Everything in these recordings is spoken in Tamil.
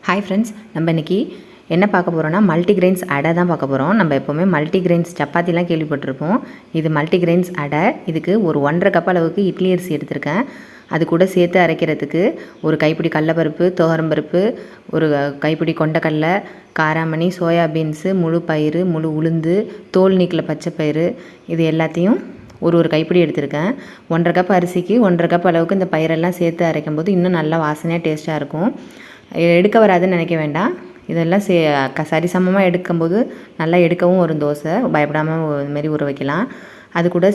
ஹாய் ஃப்ரெண்ட்ஸ், நம்ம இன்றைக்கி என்ன பார்க்க போகிறோன்னா மல்டிகிரெயின்ஸ் அடை தான் பார்க்க போகிறோம். நம்ம எப்போவுமே மல்டிகிரெயின்ஸ் சப்பாத்திலாம் கேள்விப்பட்டிருப்போம். இது மல்டிகிரெயின்ஸ் அடை. இதுக்கு ஒரு 1.5 கப் அளவுக்கு இட்லி அரிசி எடுத்திருக்கேன். அது கூட சேர்த்து அரைக்கிறதுக்கு ஒரு கைப்பிடி கடலப்பருப்பு, துவரம்பருப்பு, ஒரு கைப்பிடி கொண்டக்கடலை, காராமணி, சோயாபீன்ஸு, முழு பயிறு, முழு உளுந்து, தோல் நீக்கில் பச்சை பயிறு, இது எல்லாத்தையும் ஒரு கைப்பிடி எடுத்திருக்கேன். 1.5 கப் அரிசிக்கு 1.5 கப் அளவுக்கு இந்த பயிரெல்லாம் சேர்த்து அரைக்கும்போது இன்னும் நல்லா வாசனையாக டேஸ்ட்டாக இருக்கும். எடுக்க வராதுன்னு நினைக்க வேண்டாம். இதெல்லாம் சரிசமமாக எடுக்கும்போது நல்லா எடுக்கவும் வரும் தோசை. பயப்படாமல் இதுமாரி ஊற வைக்கலாம். அது கூட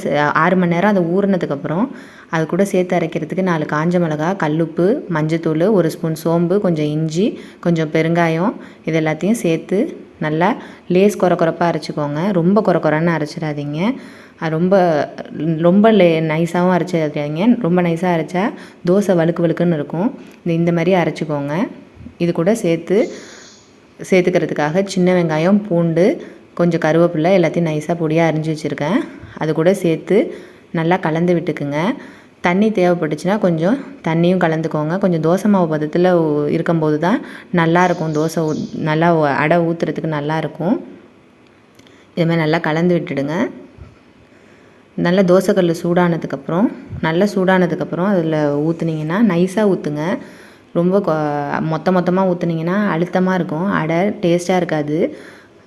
6 மணி நேரம் அதை ஊறினதுக்கப்புறம் அது கூட சேர்த்து அரைக்கிறதுக்கு 4 காஞ்ச மிளகா, கல்லுப்பு, மஞ்சத்தூள், 1 ஸ்பூன் சோம்பு, கொஞ்சம் இஞ்சி, கொஞ்சம் பெருங்காயம், இது எல்லாத்தையும் சேர்த்து நல்லா லேஸ் கொரப்பாக அரைச்சிக்கோங்க. ரொம்ப கொரன்னு அரைச்சிடாதீங்க. அது ரொம்ப நைஸாகவும் அரைச்சிடாதீங்க. ரொம்ப நைஸாக அரைச்சா தோசை வழுக்குன்னு இருக்கும். இந்த மாதிரி அரைச்சிக்கோங்க. இது கூட சேர்த்துக்கிறதுக்காக சின்ன வெங்காயம், பூண்டு, கொஞ்சம் கருவேப்பிலை எல்லாத்தையும் நைஸாக பொடியாக அரிஞ்சு வச்சுருக்கேன். அது கூட சேர்த்து நல்லா கலந்து விட்டுக்குங்க. தண்ணி தேவைப்பட்டுச்சுன்னா கொஞ்சம் தண்ணியும் கலந்துக்கோங்க. கொஞ்சம் தோசை மாவு பதத்தில் இருக்கும்போது தான் நல்லாயிருக்கும். தோசை நல்லா அடை ஊற்றுறதுக்கு நல்லாயிருக்கும். இதுமாதிரி நல்லா கலந்து விட்டுடுங்க. நல்லா தோசைக்கல் சூடானதுக்கப்புறம் அதில் ஊற்றுனீங்கன்னா நைஸாக ஊற்றுங்க. ரொம்ப மொத்தமாக ஊற்றுனீங்கன்னா அழுத்தமாக இருக்கும், அடை டேஸ்ட்டாக இருக்காது.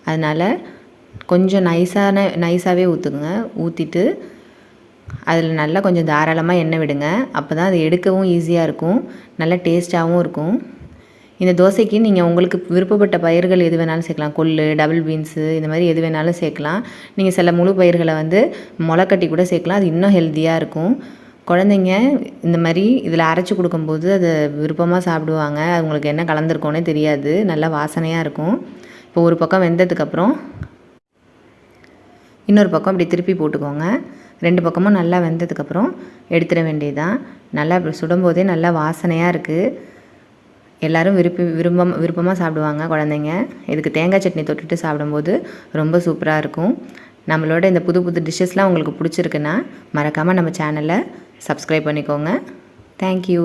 அதனால் கொஞ்சம் நைஸாகவே ஊற்றுங்க. ஊற்றிட்டு அதில் நல்லா கொஞ்சம் தாராளமாக எண்ணெய் விடுங்க. அப்போ தான் அது எடுக்கவும் ஈஸியாக இருக்கும், நல்லா டேஸ்ட்டாகவும் இருக்கும். இந்த தோசைக்கு நீங்கள் உங்களுக்கு விருப்பப்பட்ட பயிர்கள் எது வேணாலும் சேர்க்கலாம். கொள்ளு, டபுள் பீன்ஸு, இந்த மாதிரி எது வேணாலும் சேர்க்கலாம். நீங்கள் சில முழு பயிர்களை முளைக்கட்டி கூட சேர்க்கலாம். அது இன்னும் ஹெல்த்தியாக இருக்கும். குழந்தைங்க இந்த மாதிரி இதில் அரைச்சி கொடுக்கும்போது அதை விருப்பமாக சாப்பிடுவாங்க. அது உங்களுக்கு என்ன கலந்துருக்கோன்னே தெரியாது, நல்லா வாசனையாக இருக்கும். இப்போ ஒரு பக்கம் வெந்ததுக்கப்புறம் இன்னொரு பக்கம் இப்படி திருப்பி போட்டுக்கோங்க. 2 பக்கமும் நல்லா வெந்ததுக்கப்புறம் எடுத்துட வேண்டியதுதான். நல்லா சுடும்போதே நல்லா வாசனையாக இருக்குது. எல்லோரும் விருப்பமாக சாப்பிடுவாங்க குழந்தைங்க. இதுக்கு தேங்காய் சட்னி தொட்டுட்டு சாப்பிடும்போது ரொம்ப சூப்பராக இருக்கும். நம்மளோட இந்த புது டிஷ்ஷஸ்லாம் உங்களுக்கு பிடிச்சிருக்குன்னா மறக்காமல் நம்ம சேனலை சப்ஸ்கிரைப் பண்ணிக்கோங்க. தேங்க்யூ.